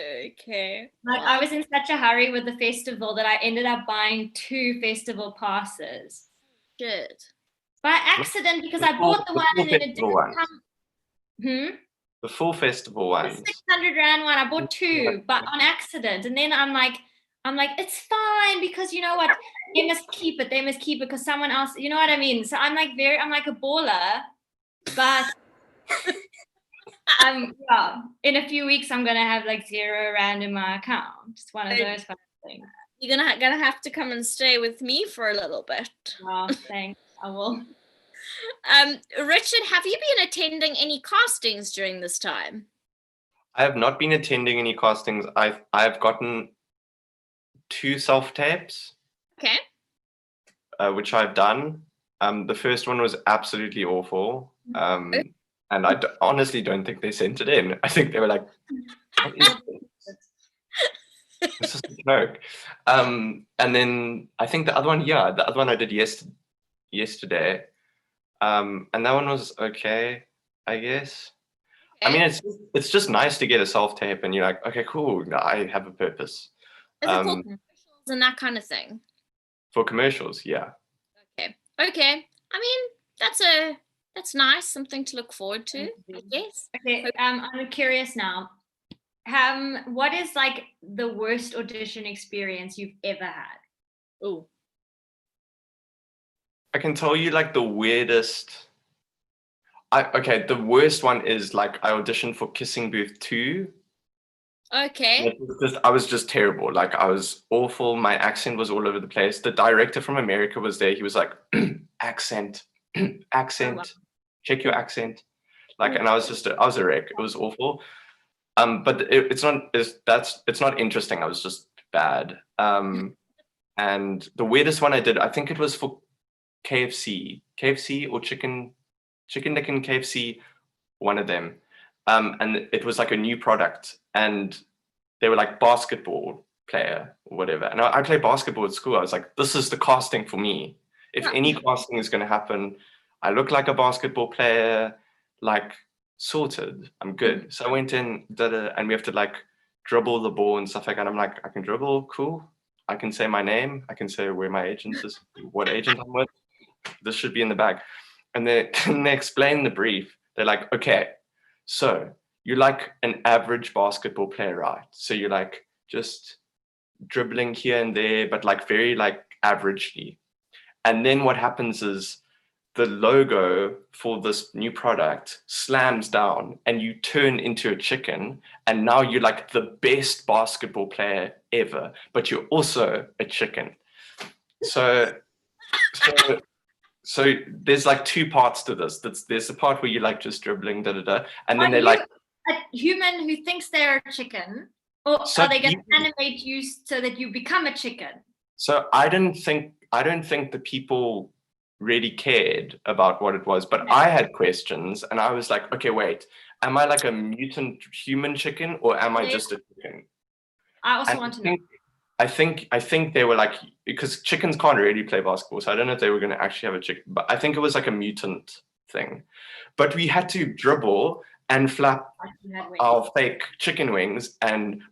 Okay. Like I was in such a hurry with the festival that I ended up buying 2 festival passes Shit. by accident, because I bought the one and then it didn't come. The full festival ones. The 600 Rand one, I bought 2, but on accident. And then I'm like, it's fine, because you know what? They must keep it because someone else, you know what I mean? So I'm like a baller, but in a few weeks I'm gonna have like 0 Rand in my account. It's one of those kind of things. You're gonna have to come and stay with me for a little bit. Wow, thanks. I will. Richard, have you been attending any castings during this time? I have not been attending any castings. I've gotten 2 self-tapes. Okay. Which I've done. The first one was absolutely awful. And I honestly don't think they sent it in. I think they were like, what is this? This is a joke. And then I think the other one I did yesterday. And that one was okay, I guess. Okay. I mean, it's just nice to get a self-tape and you're like, okay, cool, I have a purpose. Is it for commercials and that kind of thing? For commercials, yeah. Okay. I mean, that's nice, something to look forward to, I guess. Okay, I'm curious now. What is like the worst audition experience you've ever had? Oh. I can tell you like the weirdest. The worst one is like I auditioned for Kissing Booth 2. Okay. I was just terrible. Like I was awful. My accent was all over the place. The director from America was there. He was like, accent, Oh, wow. check your accent. Like, and I was a wreck. It was awful. But it's not interesting. I was just bad. And the weirdest one I did, I think it was for KFC or Chicken Lick and KFC, one of them. And it was like a new product, and they were like basketball player or whatever. And I play basketball at school. I was like, this is the casting for me. If any casting is going to happen, I look like a basketball player, like sorted, I'm good. So I went in, and we have to like dribble the ball and stuff like that. I'm like, I can dribble, cool. I can say my name. I can say where my agent is, what agent I'm with. This should be in the bag. And they explain the brief. They're like, okay, so you're like an average basketball player, right? So you're like just dribbling here and there, but like very like averagely. And then what happens is the logo for this new product slams down and you turn into a chicken, and now you're like the best basketball player ever, but you're also a chicken. So there's like 2 parts to this. There's the part where you're like just dribbling, and then they're like a human who thinks they're a chicken, or are they going to animate you so that you become a chicken? So I don't think the people really cared about what it was, but I had questions, and I was like, okay, wait, am I like a mutant human chicken, or am I just a chicken? I also want to know. I think they were like, because chickens can't really play basketball, so I don't know if they were going to actually have a chicken, but I think it was like a mutant thing. But we had to dribble and flap our fake chicken wings and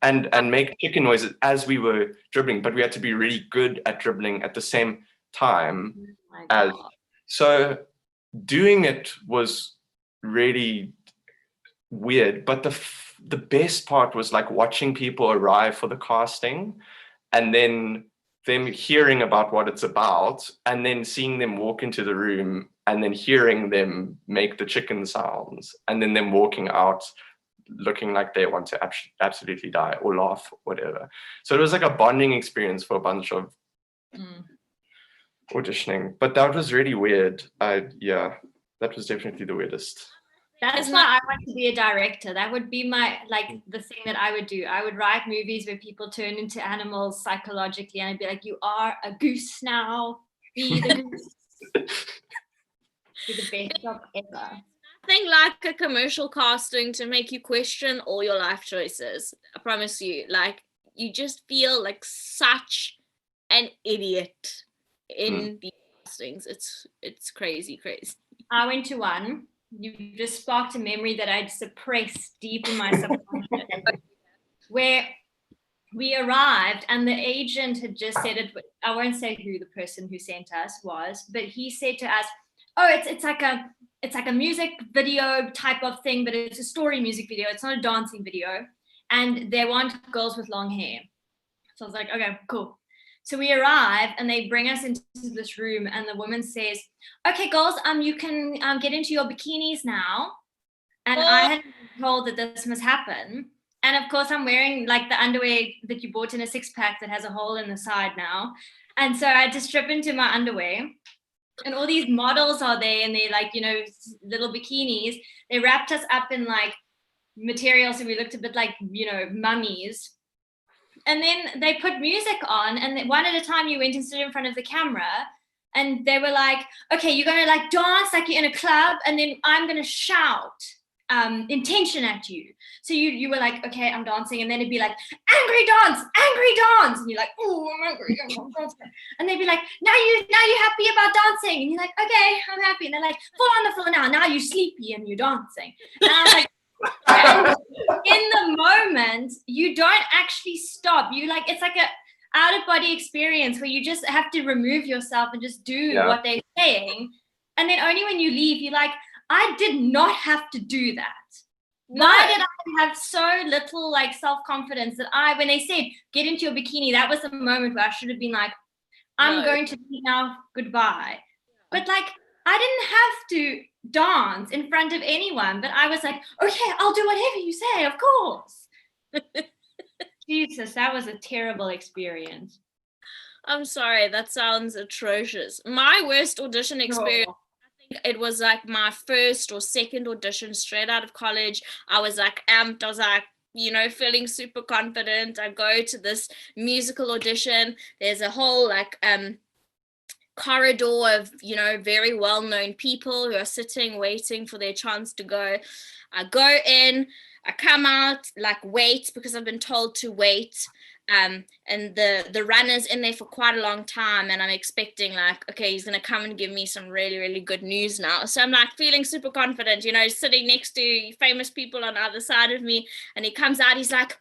and make chicken noises as we were dribbling, but we had to be really good at dribbling at the same time My as. God. So doing it was really weird, but the best part was like watching people arrive for the casting, and then them hearing about what it's about, and then seeing them walk into the room, and then hearing them make the chicken sounds, and then them walking out looking like they want to absolutely die or laugh or whatever. So it was like a bonding experience for a bunch of auditioning, but that was really weird. Yeah, that was definitely the weirdest. That's why I want to be a director. That would be my, like, the thing that I would do. I would write movies where people turn into animals psychologically, and I'd be like, you are a goose now. Be the goose. Be the best job ever. Nothing like a commercial casting to make you question all your life choices. I promise you. Like, you just feel like such an idiot in these castings. It's crazy. I went to one. You just sparked a memory that I'd suppressed deep in my subconscious, where we arrived and the agent had just said it. I won't say who the person who sent us was, but he said to us, "Oh, it's like a music video type of thing, but it's a story music video. It's not a dancing video, and they want girls with long hair." So I was like, "Okay, cool." So we arrive and they bring us into this room, and the woman says, "Okay, girls, you can get into your bikinis now." And I had been told that this must happen. And of course, I'm wearing like the underwear that you bought in a 6-pack that has a hole in the side now. And so I had to strip into my underwear. And all these models are there, and they're like, little bikinis. They wrapped us up in like material, so we looked a bit like, mummies. And then they put music on, and one at a time you went and stood in front of the camera, and they were like, "Okay, you're gonna like dance like you're in a club, and then I'm gonna shout intention at you." So you were like, "Okay, I'm dancing," and then it'd be like, angry dance," and you're like, "Oh, I'm angry, I'm dancing." And they'd be like, now you're happy about dancing," and you're like, "Okay, I'm happy." And they're like, "Fall on the floor now you're sleepy and you're dancing." And I was like, in the moment, you don't actually stop. It's like a out of body experience where you just have to remove yourself and just do what they're saying. And then only when you leave, you're like, I did not have to do that. No. Why did I have so little like self-confidence that when they said get into your bikini, that was the moment where I should have been like, I'm going to leave now, goodbye. But like, I didn't have to dance in front of anyone, but I was like, okay, I'll do whatever you say, of course. Jesus, that was a terrible experience. I'm sorry, that sounds atrocious. My worst audition experience, I think it was like my first or second audition straight out of college. I was like amped, I was like, feeling super confident. I go to this musical audition. There's a whole like corridor of very well-known people who are sitting waiting for their chance to go. I go in, I come out, like wait because I've been told to wait, and the runner's in there for quite a long time, and I'm expecting like, okay, he's gonna come and give me some really, really good news now. So I'm like feeling super confident, sitting next to famous people on the other side of me, and he comes out, he's like,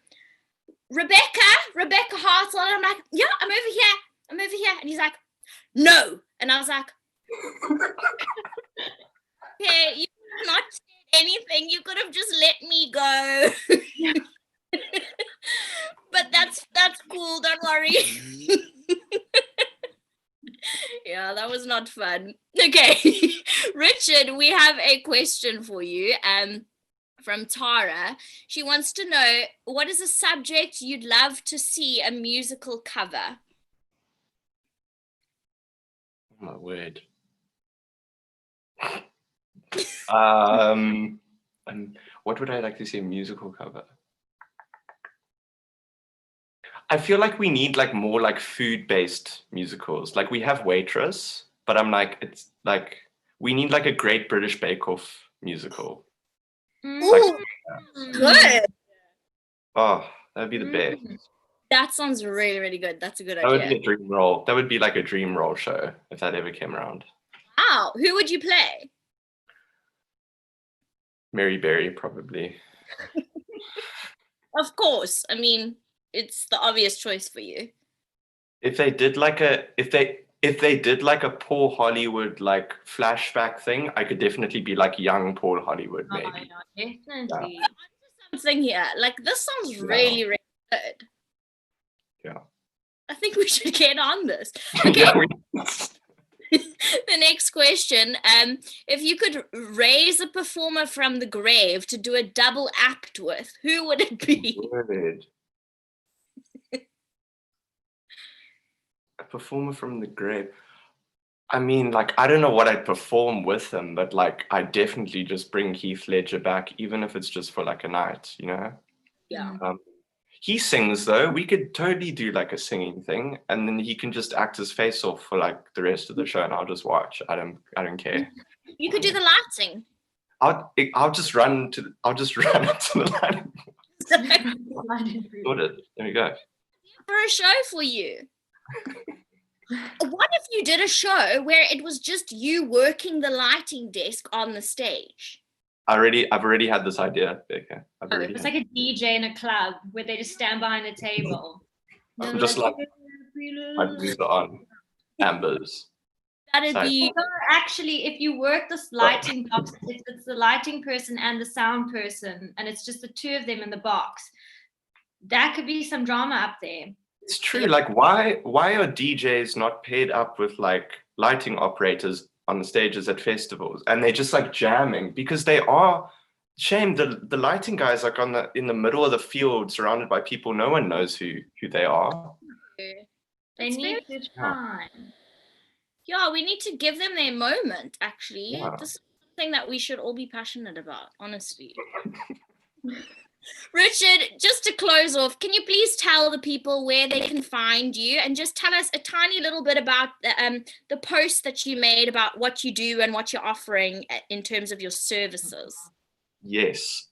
Rebecca Hartle, and I'm like, yeah, I'm over here, and he's like, no. And I was like, okay, you not said anything, you could have just let me go. But that's cool, don't worry. Yeah, that was not fun. Okay. Richard, we have a question for you from Tara. She wants to know, what is a subject you'd love to see a musical cover? Oh my word. What would I like to see a musical cover? I feel like we need like more like food-based musicals. Like we have Waitress, but I'm like, it's like we need like a Great British Bake Off musical. Ooh, good. Oh, that'd be the best. That sounds really, really good. That's a good idea. That would be a dream role. That would be like a dream role show if that ever came around. Wow. Who would you play? Mary Berry, probably. Of course. I mean, it's the obvious choice for you. If they did like a Paul Hollywood like flashback thing, I could definitely be like young Paul Hollywood, Oh, maybe. yeah, definitely. Something here. Like this sounds Yeah. really, really good. Yeah. I think we should get on this. Okay. Yeah, The next question. If you could raise a performer from the grave to do a double act with, who would it be? Word. A performer from the grave. I mean, like, I don't know what I'd perform with him, but like, I definitely just bring Heath Ledger back, even if it's just for like a night, you know? Yeah. He sings though. We could totally do like a singing thing, and then he can just act his face off for like the rest of the show, and I'll just watch. I don't care. You could do the lighting. I'll just run to up to the line. Sorted. There we go. For a show for you. What if you did a show where it was just you working the lighting desk on the stage? I've already had this idea. Okay. It's like a DJ in a club where they just stand behind a table. I'm just like, my blues are on. Ambers. That'd be So actually, if you work this lighting box, if it's the lighting person and the sound person, and it's just the two of them in the box, that could be some drama up there. It's true. Like, why are DJs not paired up with like lighting operators on the stages at festivals, and they're just like jamming? Because they are. Shame the lighting guys like in the middle of the field, surrounded by people no one knows who they are. They need to shine. Yeah, we need to give them their moment. Actually, Yeah. this is something that we should all be passionate about. Honestly. Richard, just to close off, can you please tell the people where they can find you, and just tell us a tiny little bit about the post that you made about what you do and what you're offering in terms of your services? Yes.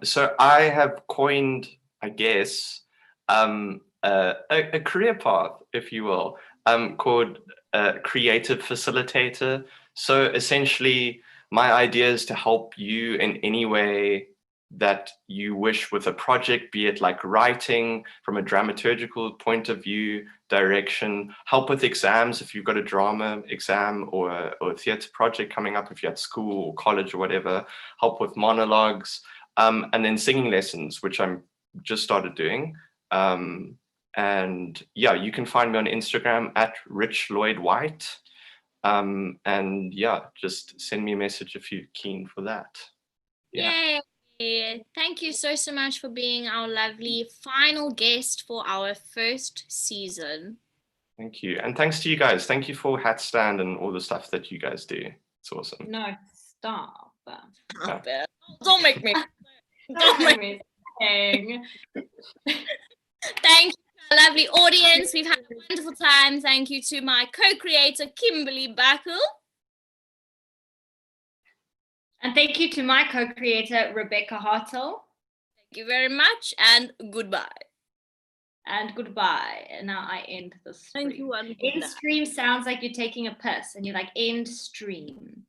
So I have coined, I guess, a career path, if you will, called creative facilitator. So essentially, my idea is to help you in any way that you wish with a project, be it like writing from a dramaturgical point of view, direction, help with exams if you've got a drama exam or a theatre project coming up if you're at school or college or whatever, help with monologues, and then singing lessons, which I'm just started doing. And yeah, you can find me on Instagram at Rich Lloyd White. And yeah, just send me a message if you're keen for that. Yeah. Yay! Thank you so much for being our lovely final guest for our first season. Thank you. And thanks to you guys. Thank you for Hatstand and all the stuff that you guys do. It's awesome. No, stop. Stop it. Don't make me. Don't make me sing. Thank you, our lovely audience. We've had a wonderful time. Thank you to my co-creator, Kimberly Backel. And thank you to my co-creator, Rebecca Hartel. Thank you very much, and goodbye. And goodbye. And now I end the stream. Thank you, and End stream sounds like you're taking a piss, and you're like, end stream.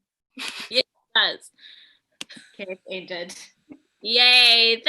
Yes, it does. Okay, it's ended. Yay.